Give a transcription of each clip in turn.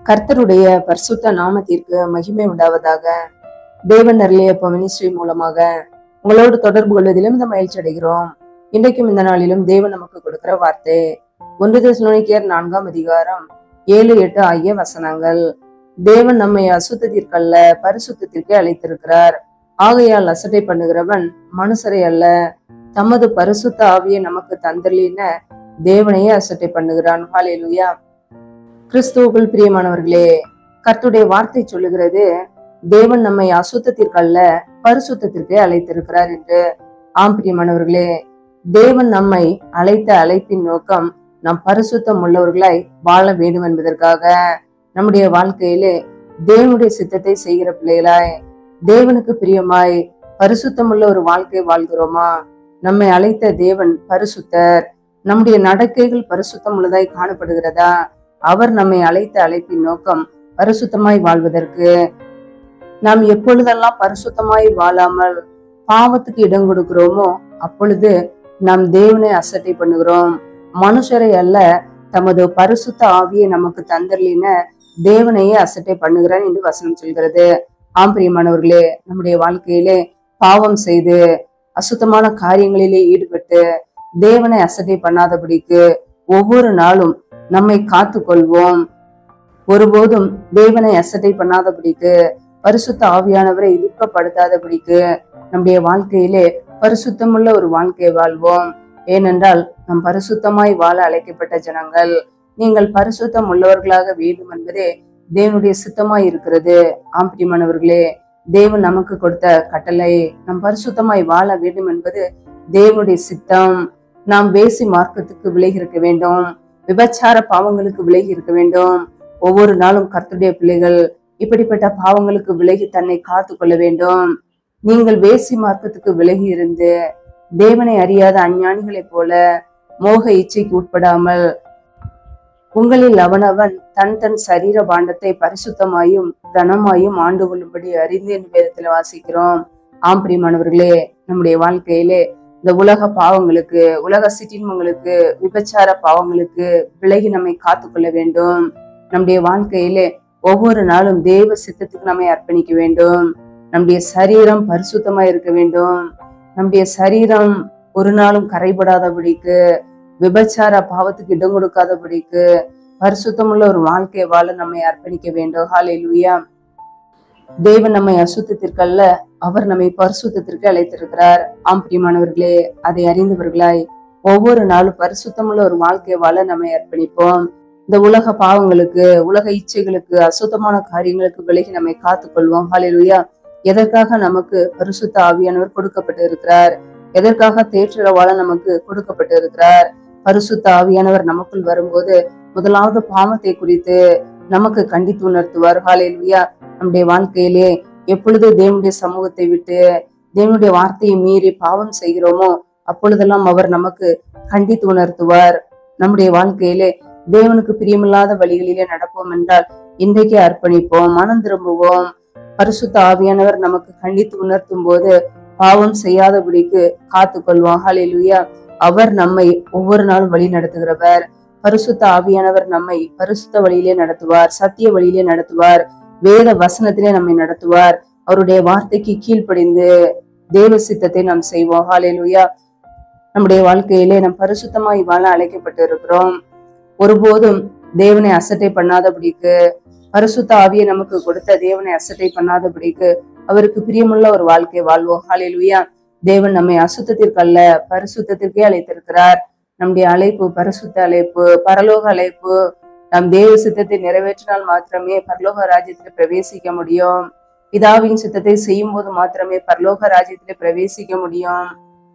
கர்த்தருடைய பரிசுத்த நாமத்திற்கு மகிமை உண்டாவதாக. தேவன் அருளிய மினிஸ்ட்ரி மூலமாக உங்களோடு தொடர்பு கொள்வதிலும் இந்த மகிழ்ச்சி அடைகிறோம். இன்றைக்கும் இந்த நாளிலும் தேவன் நமக்கு கொடுக்கிற வார்த்தை 1 தெசலோனிக்கேயர் 4ஆம் அதிகாரம் 7-8 ஆகிய வசனங்கள். தேவன் நம்மை அசுத்தத்திற்கல்ல பரிசுத்தத்திற்கே அழைத்திருக்கிறார். ஆகையால் அசட்டை பண்ணுகிறவன் மனுஷரை அல்ல, தமது பரிசுத்த ஆவியை நமக்கு தந்தலின தேவனையே அசட்டை பண்ணுகிறான். ஹல்லேலூயா. கிறிஸ்துவுக்குள் பிரியமானவர்களே, கர்த்தருடைய வார்த்தை சொல்லுகிறது, தேவன் நம்மை அசுத்தத்திற்கல்ல பரிசுத்தத்திற்கே அழைத்திருக்கிறார் என்று. ஆம் பிரியமானவர்களே, தேவன் நம்மை அழைத்த அழைப்பின் நோக்கம் நாம் பரிசுத்தம் உள்ளவர்களாய் வாழ வேண்டும் என்பதற்காக. நம்முடைய வாழ்க்கையிலே தேவனுடைய சித்தத்தை செய்கிற பிள்ளைகளாய், தேவனுக்கு பிரியமாய் பரிசுத்தம் உள்ள ஒரு வாழ்க்கை வாழ்கிறோமா? நம்மை அழைத்த தேவன் பரிசுத்தர். நம்முடைய நடக்கைகள் பரிசுத்தம் உள்ளதாய் காணப்படுகிறதா? அவர் நம்மை அழைத்த அழைப்பின் நோக்கம் பரிசுத்தமாய் வாழ்வதற்கு. நாம் எப்பொழுதெல்லாம் பரிசுத்தமாய் வாழாமல் பாவத்துக்கு இடம் கொடுக்கிறோமோ அப்பொழுது நாம் தேவனை அசட்டை பண்ணுகிறோம். மனுஷரை அல்ல, தமது பரிசுத்த ஆவியை நமக்கு தந்தர்லின தேவனையே அசட்டை பண்ணுகிறான் என்று வசனம் சொல்கிறது. ஆம் பிரியமானவர்களே, நம்முடைய வாழ்க்கையிலே பாவம் செய்து அசுத்தமான காரியங்களிலே ஈடுபட்டு தேவனை அசட்டை பண்ணாதபடிக்கு ஒவ்வொரு நாளும் நம்மை காத்து கொள்வோம். ஒருபோதும் தேவனை அசட்டை பண்ணாதபடிக்கு, பரிசுத்த ஆவியானவரை எதிர்க்கப்படுத்தாதபடிக்கு நம்முடைய வாழ்க்கையிலே பரிசுத்தமுள்ள ஒரு வாழ்க்கை வாழ்வோம். ஏனென்றால் நம் பரிசுத்தமாய் வாழ அழைக்கப்பட்ட ஜனங்கள். நீங்கள் பரிசுத்தம் உள்ளவர்களாக வேண்டும் என்பதே தேவனுடைய சித்தமாய் இருக்கிறது. ஆம் பிரியமானவர்களே, தேவன் நமக்கு கொடுத்த கட்டளை நம் பரிசுத்தமாய் வாழ வேண்டும் என்பது தேவனுடைய சித்தம். நாம் வேசி மார்க்கத்துக்கு விலகி இருக்க வேண்டும், விபச்சார பாவங்களுக்கு விலகி இருக்க வேண்டும். ஒவ்வொரு நாளும் கர்த்தருடைய பிள்ளைகள் இப்படிப்பட்ட பாவங்களுக்கு விலகி தன்னை காத்து கொள்ள வேண்டும். நீங்கள் வேசி மார்க்கத்துக்கு விலகி இருந்து தேவனை அறியாத அஞ்ஞானிகளைப் போல மோக இச்சைக்கு உட்படாமல் உங்களில் அவனவன் தன் தன் சரீர பாண்டத்தை பரிசுத்தமாயும் கனமாயும் ஆண்டு கொள்ளும்படி அறிந்து என்று வேதத்துல வாசிக்கிறோம். ஆம் பிரியமானவர்களே, நம்முடைய வாழ்க்கையிலே இந்த உலக பாவங்களுக்கு, உலக சிற்றின்பங்களுக்கு, விபச்சார பாவங்களுக்கு விலகி நம்மை காத்து கொள்ள வேண்டும். நம்முடைய வாழ்க்கையிலே ஒவ்வொரு நாளும் தேவ சித்தத்துக்கு நம்மை அர்ப்பணிக்க வேண்டும். நம்முடைய சரீரம் பரிசுத்தமா இருக்க வேண்டும். நம்முடைய சரீரம் ஒரு நாளும் கரைபடாதபடிக்கு, விபச்சார பாவத்துக்கு இடம் கொடுக்காதபடிக்கு பரிசுத்தமுள்ள ஒரு வாழ்க்கையை வாழ நம்மை அர்ப்பணிக்க வேண்டும். ஹல்லேலூயா. தேவன் நம்மை அசுத்தத்திற்கல்ல, அவர் நம்மை பரிசுத்தத்திற்கு அழைத்திருக்கிறார். ஆம் பிரியமானவர்களே, அதை அறிந்தவர்களாய் ஒவ்வொரு நாளும் பரிசுத்தமுள்ள ஒரு வாழ்க்கையை வாழ நம்மை அர்ப்பணிப்போம். இந்த உலக பாவங்களுக்கு, உலக இச்சைகளுக்கு, அசுத்தமான காரியங்களுக்கு விலகி நம்மை காத்து கொள்வோம். ஹல்லேலூயா. எதற்காக நமக்கு பரிசுத்த ஆவியானவர் கொடுக்கப்பட்டு இருக்கிறார்? எதற்காக தேற்ற வாழ நமக்கு கொடுக்கப்பட்டு இருக்கிறார்? பரிசுத்த ஆவியானவர் நமக்குள் வரும்போது முதலாவது பாவத்தை குறித்து நமக்கு கண்டித்து உணர்த்துவார். ஹல்லேலூயா. நம்முடைய வாழ்க்கையிலே எப்பொழுது தேவனுடைய சமூகத்தை விட்டு தேவனுடைய வார்த்தையை மீறி பாவம் செய்கிறோமோ அப்பொழுதெல்லாம் அவர் நமக்கு கண்டித்து உணர்த்துவார். நம்முடைய வாழ்க்கையிலே தேவனுக்கு பிரியமில்லாத வழிகளிலே நடப்போம் என்றால் இன்றைக்கே அர்ப்பணிப்போம், மனம் திரும்புவோம். பரிசுத்த ஆவியானவர் நமக்கு கண்டித்து உணர்த்தும் போது பாவம் செய்யாதபடிக்கு காத்து கொள்வோம். ஹல்லேலூயா. அவர் நம்மை ஒவ்வொரு நாளும் வழி நடத்துகிறவர். பரிசுத்த ஆவியானவர் நம்மை பரிசுத்த வழியிலே நடத்துவார், சத்திய வழியிலே நடத்துவார், வேத வசனத்திலே நம்மை நடத்துவார். அவருடைய வார்த்தைக்கு கீழ்ப்படிந்து தேவ சித்தத்தை நாம் செய்வோம். ஹல்லேலூயா. நம்முடைய வாழ்க்கையிலே நாம் பரிசுத்தமாய் வாழ அழைக்கப்பட்டு இருக்கிறோம். ஒருபோதும் தேவனை அசட்டை பண்ணாதபடிக்கு, பரிசுத்த ஆவியை நமக்கு கொடுத்த தேவனை அசட்டை பண்ணாதபடிக்கு அவருக்கு பிரியமுள்ள ஒரு வாழ்க்கை வாழ்வோம். ஹல்லேலூயா. தேவன் நம்மை அசுத்தத்திற்கல்ல பரிசுத்தத்திற்கே அழைத்திருக்கிறார். நம்முடைய அழைப்பு பரிசுத்த அழைப்பு, பரலோக அழைப்பு. நாம் தேவ சித்தத்தை நிறைவேற்றினால் மாத்திரமே பரலோக ராஜ்யத்தில் பிரவேசிக்க முடியும். பிதாவின் சித்தத்தை செய்யும் போது மாத்திரமே பரலோக ராஜ்யத்திலே பிரவேசிக்க முடியும்.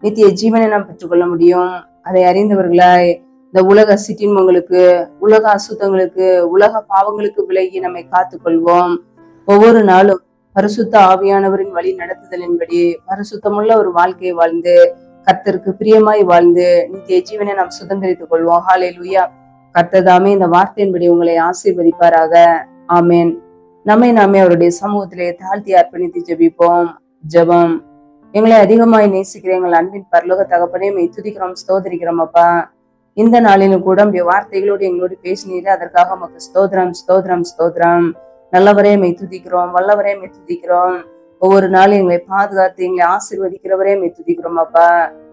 நித்திய ஜீவனை நாம் பெற்றுக்கொள்ள முடியும். அதை அறிந்தவர்களாய் இந்த உலக சிற்றின்பங்களுக்கு, உலக அசுத்தங்களுக்கு, உலக பாவங்களுக்கு விலகி நம்மை காத்து கொள்வோம். ஒவ்வொரு நாளும் பரிசுத்த ஆவியானவரின் வழி நடத்துதலின்படி பரிசுத்தமுள்ள ஒரு வாழ்க்கையை வாழ்ந்து கர்த்தருக்கு பிரியமாய் வாழ்ந்து நித்திய ஜீவனை நாம் சுதந்திரித்துக் கொள்வோம். ஹல்லேலூயா. கர்த்தர் தாமே இந்த வார்த்தையின்படி உங்களை ஆசீர்வதிப்பாராக. ஆமேன். நாமே அவருடைய சமூகத்திலே தாழ்த்தி அர்ப்பணித்து ஜெபிப்போம். ஜெபம். எங்களை அதிகமாய் நேசிக்கிற எங்கள் அன்பின் பரலோக தகப்பனே, மெய் துதிக்கிறோம், ஸ்தோத்திரிக்கிறோம் அப்பா. இந்த நாளிலும் கூட உடைய வார்த்தைகளோடு எங்களோடு பேசினீரு. அதற்காக உமக்கு ஸ்தோத்திரம், ஸ்தோத்திரம், ஸ்தோத்திரம். நல்லவரே மெய் துதிக்கிறோம், வல்லவரே மெய் துதிக்கிறோம். ஒவ்வொரு நாளும் எங்களை பாதுகாத்து எங்களை ஆசீர்வதிக்கிறவரே மெய் துதிக்கிறோம். அப்பா,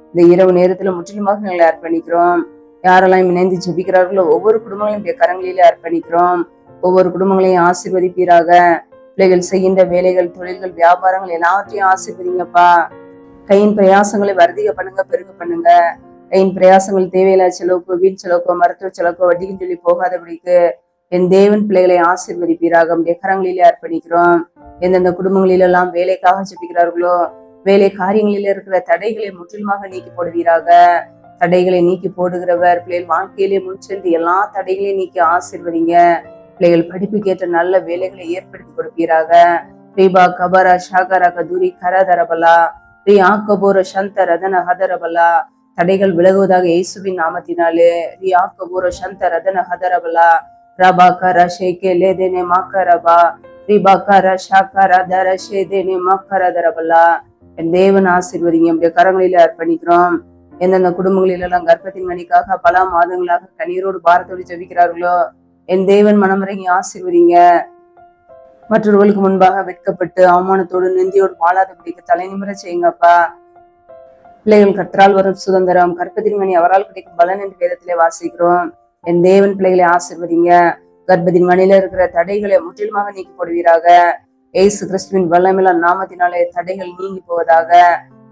இந்த இரவு நேரத்துல முற்றிலுமாக எங்களை அர்ப்பணிக்கிறோம். யாரெல்லாம் இணைந்து ஜெபிக்கிறார்களோ ஒவ்வொரு குடும்பங்களையும் கரங்களிலே அர்ப்பணிக்கிறோம். ஒவ்வொரு குடும்பங்களையும் ஆசீர்வதிப்பீராக. பிள்ளைகள் செய்கின்ற வேலைகள், தொழில்கள், வியாபாரங்கள் எல்லாவற்றையும் ஆசீர்வதிங்கப்பா. கையின் பிரயாசங்களை வர்த்திக பண்ணுங்க, பெருக பண்ணுங்க. கையின் பிரயாசங்கள் தேவையில்லா செலவுக்கோ, வீண் செலவுக்கோ, மருத்துவ செலவுக்கோ, வட்டின்னு சொல்லி போகாதபடிக்கு என் தேவன் பிள்ளைகளை ஆசீர்வதிப்பீராக. நம்முடைய கரங்களிலே அர்ப்பணிக்கிறோம். எந்தெந்த குடும்பங்களிலெல்லாம் வேலைக்காக ஜெபிக்கிறார்களோ வேலை காரியங்களில இருக்கிற தடைகளை முற்றிலுமாக நீக்கி போடுவீராக. தடைகளை நீக்கி போடுகிறவர். பிள்ளைகள் வாழ்க்கையிலே முன்சென்று எல்லா தடைகளையும் நீக்கி ஆசீர்வதிங்க. பிள்ளைகள் படிப்புக்கேற்ற நல்ல வேலைகளை ஏற்படுத்தி கொடுப்பீராக. ரீபா கபரா ஷாகரா கதூரி கரதரபலா ரீ ஆக்கபோர சந்த ரதன ஹதரபலா. தடைகள் விலகுவதாக இயேசுவின் நாமத்தினாலே. ரீ ஆக்கபோர சந்த ரதன ஹதரபலா ரபா கர ஷேகே லேதேனே மாக்கரபா ரீபா கர ஷாகர தர ஷேதேனே மாக்கரதரபலா. என் தேவன் ஆசீர்வதிங்க. நம்முடைய கரங்களிலே அர்ப்பணிக்கிறோம். எந்தெந்த குடும்பங்களிலெல்லாம் கர்ப்பத்தின் கனிக்காக பல மாதங்களாக கண்ணீரோடு பாரத்தோடு ஜெபிக்கிறார்களோ என் தேவன் மனமிறங்கி ஆசீர்வதிங்க. மற்றவர்களுக்கு முன்பாக வெட்கப்பட்டு அவமானத்தோடு நெந்தியோடு வாழாதபடிக்கு தலை நிமிர செய்யுங்கப்பா. பிள்ளைகள் கர்த்தரால் வரும் சுதந்திரம், கர்ப்பத்தின் கனி அவரால் கிடைக்கும் பலன் என்று வேதத்திலே வாசிக்கிறோம். என் தேவன் பிள்ளைகளை ஆசீர்வதிங்க. கர்ப்பத்தின் கனியில இருக்கிற தடைகளை முற்றிலுமாக நீக்கி போடுவீராக. ஏசு கிறிஸ்துவின் வல்லமையில நாமத்தினாலே தடைகள் நீங்கி போவதாக.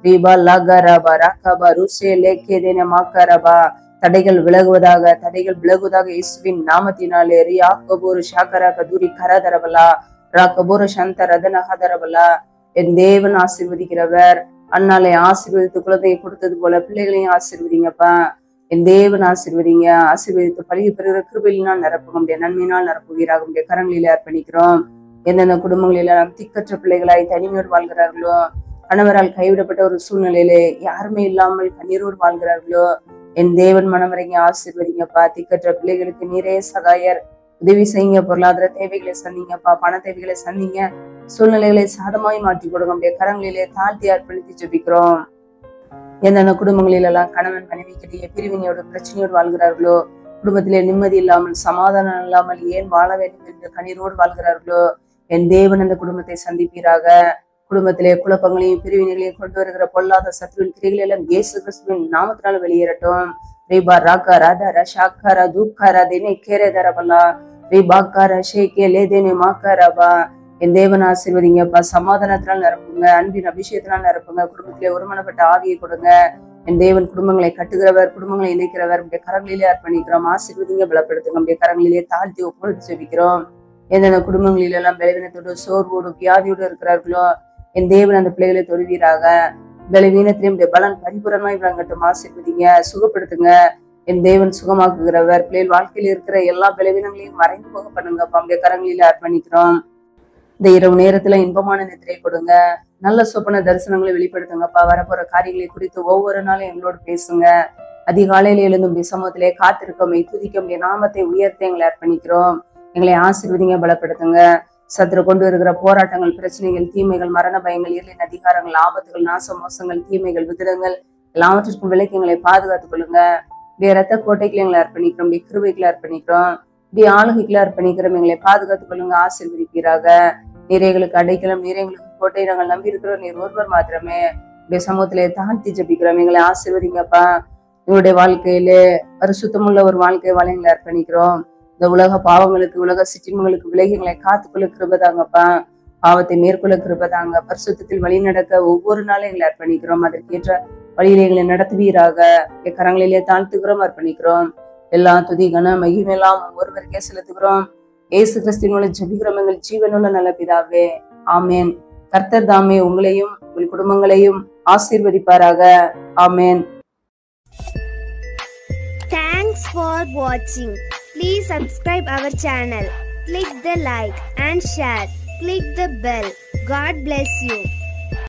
ரீபா லாகரபா ராகபா ருசே லேகேதேன மாக்கரபா. தடைகள் விலகுவதாக, தடைகள் விலகுவதாக இயேசுவின் நாமத்தினாலே. ரியா கபூர் ஷாகரா கதூரி கரதரபலா ராகபூர் சந்த ரதன ஹதரபலா. என் தேவன் ஆசீர்வதிக்கிறவர். அண்ணாலை ஆசீர்வதித்து குழந்தையை கொடுத்தது போல பிள்ளைகளையும் ஆசீர்வதிங்கப்பா. என் தேவன் ஆசீர்வதிங்க. ஆசீர்வதித்து பழகி பெறுகிற கிருபையினால் நிரப்புங்க. உடைய நன்மையினால் நிரப்புவீராக. உடைய கரங்களிலே அர்ப்பணிக்கிறோம். எந்தெந்த குடும்பங்களில திக்கற்ற பிள்ளைகளாய் தனிமையோடு வாழ்கிறார்களோ, கணவரால் கைவிடப்பட்ட ஒரு சூழ்நிலையிலே யாருமே இல்லாமல் கண்ணீரோடு வாழ்கிறார்களோ என் தேவன் மனமிறங்கி ஆசீர்வதிங்கப்பா. திக்கற்ற பிள்ளைகளுக்கு நீரே சகாயர். உதவி செய்யுங்க. பொருளாதார தேவைகளை சந்திங்கப்பா. பண தேவைகளை சந்திங்க. சூழ்நிலைகளை சாதமாய் மாற்றி கொடுங்க. நம்முடைய கரங்களிலே தாழ்த்தி அர்ப்பணித்து ஜெபிக்கிறோம். எந்தெந்த குடும்பங்களிலெல்லாம் கணவன் மனைவிக்கிடையே பிரிவினையோடு பிரச்சனையோடு வாழ்கிறார்களோ, குடும்பத்திலே நிம்மதி இல்லாமல் சமாதானம் இல்லாமல் ஏன் வாழ வேண்டும் என்று கண்ணீரோடு வாழ்கிறார்களோ என் தேவன் அந்த குடும்பத்தை சந்திப்பீராக. குடும்பத்திலே குழப்பங்களையும் பிரிவினைகளையும் கொண்டு வருகிற பொல்லாத சத்துருவின் கிரிகள் எல்லாம் இயேசு கிறிஸ்துவின் நாமத்தினால் வெளியேறட்டும். ரீபா ராகா ராதா ரஷாக்காரா தூக்காரா தேனே கேரேதரபலா ரீபாக்காரா ஷேகே லேதேனே மாக்காரபா. என் தேவன் ஆசீர்வதிங்கப்பா. சமாதானத்தினால் நிரப்புங்க. அன்பின் அபிஷேகத்தினால் நிரப்புங்க. குடும்பத்திலே ஒருமனப்பட்ட ஆவியை கொடுங்க. என் தேவன் குடும்பங்களை கட்டுகிறவர், குடும்பங்களை இணைக்கிறவர். உடைய கரங்களிலே அர்ப்பணிக்கிறோம். ஆசீர்வதிங்க, பலப்படுத்துங்க. உடைய கரங்களிலே தாழ்த்தி ஒப்புக்கொடுத்து ஜெபிக்கிறோம். எந்தெந்த குடும்பங்களிலெல்லாம் பலவீனத்தோடு சோர்வோடு வியாதியோடு இருக்கிறார்களோ என் தேவன் அந்த பிள்ளைகளை தொழுவீராக. பலவீனத்திலையும் பலன் பரிபூரணமாய் விளங்கட்டும். ஆசீர்வதிங்க, சுகப்படுத்துங்க. என் தேவன் சுகமாக்குகிறவர். பிள்ளைகள் வாழ்க்கையில் இருக்கிற எல்லா பலவீனங்களையும் மறைந்து போக பண்ணுங்கப்பா. நம்முடைய கரங்களில அர்ப்பணிக்கிறோம். இந்த இரவு நேரத்துல இன்பமான நித்திரை கொடுங்க. நல்ல சொப்பன தரிசனங்களை வெளிப்படுத்துங்கப்பா. வரப்போற காரியங்களை குறித்து ஒவ்வொரு நாளும் எங்களோடு பேசுங்க. அதிகாலையில எழுந்தும் சமூகத்திலே காத்திருக்கோம். துதிக்க முடிய நாமத்தை உயர்த்த எங்களை அர்ப்பணிக்கிறோம். எங்களை ஆசீர்வதிங்க, பலப்படுத்துங்க. சத்துரு கொண்டு வருகிற போராட்டங்கள், பிரச்சனைகள், தீமைகள், மரண பயங்கள், இருளின் அதிகாரங்கள், ஆபத்துகள், நாச மோசங்கள், தீமைகள், விதிடங்கள் எல்லாவற்றிற்கும் விலைக்கு எங்களை பாதுகாத்துக் கொள்ளுங்க. இப்படிய ரத்த கோட்டைகளை எங்களை அர்ப்பணிக்கிறோம். இப்படி கிருபைகளை அர்ப்பணிக்கிறோம். இப்படி ஆளுகைகளை அர்ப்பணிக்கிறோம். எங்களை பாதுகாத்துக் கொள்ளுங்க. ஆசீர்வதிப்பீராக. நீரைகளுக்கு அடைக்கலம், நீரைகளுக்கு கோட்டை நாங்கள் நம்பி இருக்கிறோம். நீர் ஒருவர் மாத்திரமே. இப்படிய சமூகத்திலே தாழ்த்தி ஜெபிக்கிறோம். எங்களை ஆசீர்வதிங்கப்பா. எங்களுடைய வாழ்க்கையிலே பரிசுத்தமுள்ள ஒரு வாழ்க்கை வாழ எங்களை அர்ப்பணிக்கிறோம். இந்த உலக பாவங்களுக்கு, உலக சிற்றின்மைகளுக்கு விலகிகளை காத்துக்கொள்ள கிருபதாங்கப்பா. பாவத்தை மேற்கொள்ள கிருபதாங்க. பரிசுத்தத்தில் வழி நடக்க ஒவ்வொரு நாளும் எங்களை அர்ப்பணிக்கிறோம். அதற்கேற்ற வழியில எங்களை நடத்துவீராக. கரங்களிலே தாழ்த்துக்கிறோம், அர்ப்பணிக்கிறோம். எல்லா துதி கன மகிமையெல்லாம் ஒருவருக்கே செலுத்துகிறோம். ஏசு கிறிஸ்துவின் ஜெபிக்கிறோம் எங்கள் ஜீவனுள்ள நல்ல பிதாவே. ஆமேன். கர்த்தர் தாமே உங்களையும் உங்கள் குடும்பங்களையும் ஆசீர்வதிப்பாராக. ஆமேன். Thanks for watching. Please subscribe our channel. Click the like and share. Click the bell. God bless you.